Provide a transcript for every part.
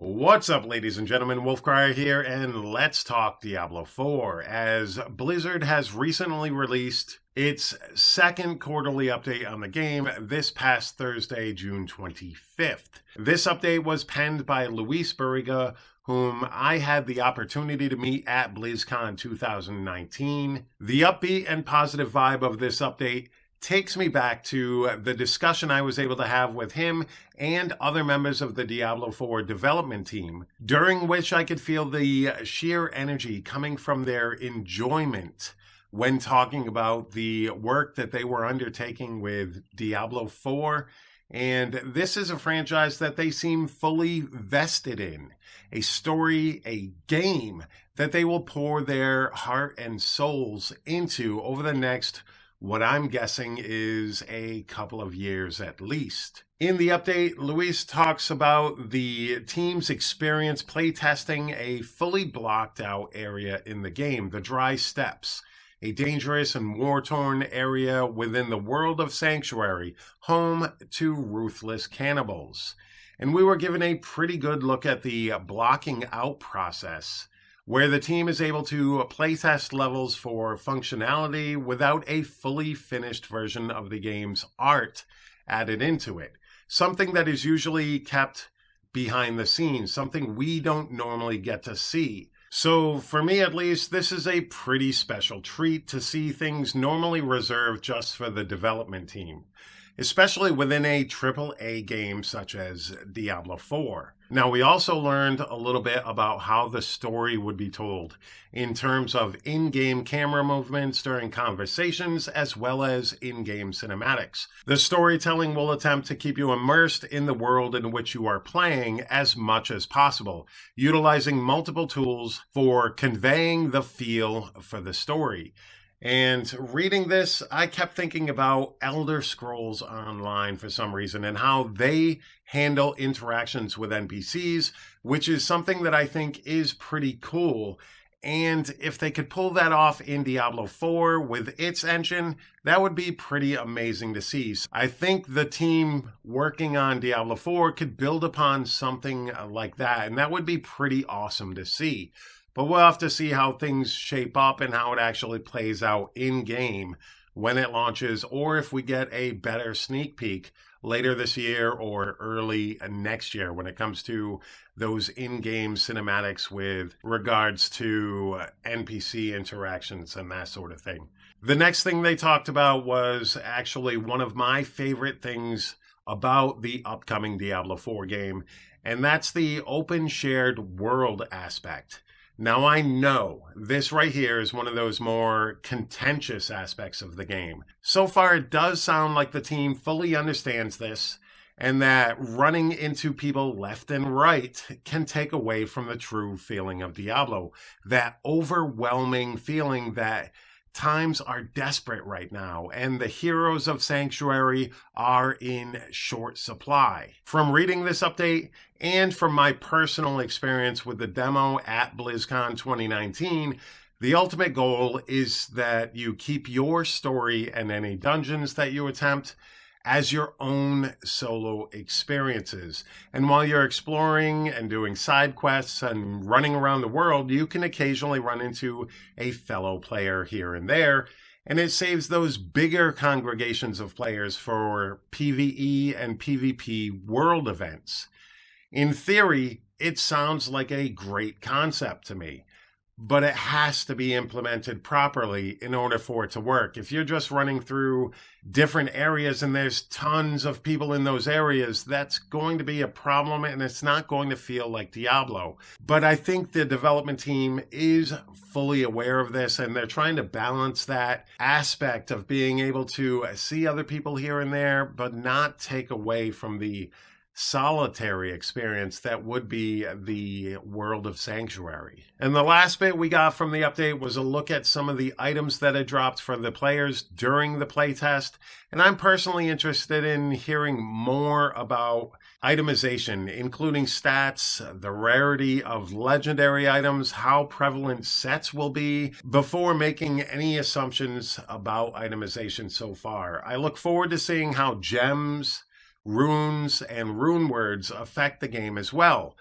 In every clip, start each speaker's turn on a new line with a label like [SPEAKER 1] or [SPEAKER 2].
[SPEAKER 1] What's up, ladies and gentlemen? Wolfcrier here, and let's talk Diablo 4, as Blizzard has recently released its second quarterly update on the game this past Thursday, June 25th. This update was penned by Luis Barriga, whom I had the opportunity to meet at BlizzCon 2019. The upbeat and positive vibe of this update takes me back to the discussion I was able to have with him and other members of the Diablo 4 development team, during which I could feel the sheer energy coming from their enjoyment when talking about the work that they were undertaking with Diablo 4. And this is a franchise that they seem fully vested in, a story, a game that they will pour their heart and souls into over the next, what I'm guessing is a couple of years at least. In the update, Luis talks about the team's experience playtesting a fully blocked out area in the game, the Dry Steppes, a dangerous and war-torn area within the world of Sanctuary, home to ruthless cannibals. And we were given a pretty good look at the blocking out process, where the team is able to playtest levels for functionality without a fully finished version of the game's art added into it. Something that is usually kept behind the scenes, something we don't normally get to see. So for me at least, this is a pretty special treat to see things normally reserved just for the development team, especially within a AAA game such as Diablo 4. Now, we also learned a little bit about how the story would be told in terms of in-game camera movements during conversations, as well as in-game cinematics. The storytelling will attempt to keep you immersed in the world in which you are playing as much as possible, utilizing multiple tools for conveying the feel for the story. And reading this, I kept thinking about Elder Scrolls Online for some reason and how they handle interactions with NPCs, which is something that I think is pretty cool. And if they could pull that off in Diablo 4 with its engine, that would be pretty amazing to see. I think the team working on Diablo 4 could build upon something like that, and that would be pretty awesome to see. But we'll have to see how things shape up and how it actually plays out in-game when it launches, or if we get a better sneak peek later this year or early next year when it comes to those in-game cinematics with regards to NPC interactions and that sort of thing. The next thing they talked about was actually one of my favorite things about the upcoming Diablo 4 game, and that's the open shared world aspect. Now, I know this right here is one of those more contentious aspects of the game. So far, it does sound like the team fully understands this, and that running into people left and right can take away from the true feeling of Diablo. That overwhelming feeling that times are desperate right now, and the heroes of Sanctuary are in short supply. From reading this update, and from my personal experience with the demo at BlizzCon 2019, the ultimate goal is that you keep your story and any dungeons that you attempt as your own solo experiences. And while you're exploring and doing side quests and running around the world, you can occasionally run into a fellow player here and there, and it saves those bigger congregations of players for PvE and PvP world events. In theory, it sounds like a great concept to me, but it has to be implemented properly in order for it to work. If you're just running through different areas and there's tons of people in those areas, that's going to be a problem, and it's not going to feel like Diablo. But I think the development team is fully aware of this, and they're trying to balance that aspect of being able to see other people here and there, but not take away from the solitary experience that would be the world of Sanctuary. And the last bit we got from the update was a look at some of the items that had dropped for the players during the playtest, and I'm personally interested in hearing more about itemization, including stats, the rarity of legendary items, how prevalent sets will be, before making any assumptions about itemization so far. I look forward to seeing how gems, runes, and rune words affect the game as well.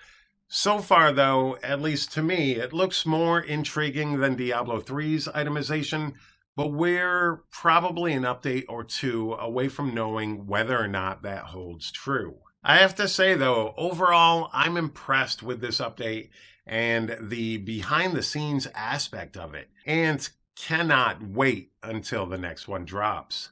[SPEAKER 1] So far, though, at least to me, it looks more intriguing than Diablo 3's itemization, but we're probably an update or two away from knowing whether or not that holds true. I have to say, though, overall, I'm impressed with this update and the behind-the-scenes aspect of it, and cannot wait until the next one drops.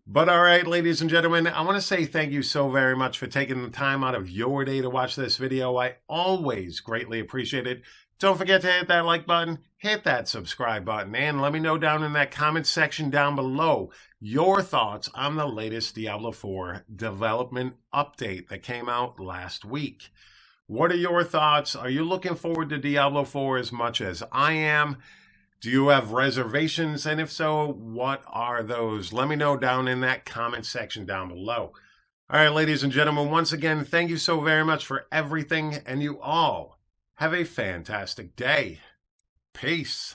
[SPEAKER 1] But all right, ladies and gentlemen, I want to say thank you so very much for taking the time out of your day to watch this video. I always greatly appreciate it. Don't forget to hit that like button, hit that subscribe button, and let me know down in that comment section down below your thoughts on the latest Diablo 4 development update that came out last week. What are your thoughts? Are you looking forward to Diablo 4 as much as I am? Do you have reservations? And if so, what are those? Let me know down in that comment section down below. All right, ladies and gentlemen, once again, thank you so very much for everything, and you all have a fantastic day. Peace.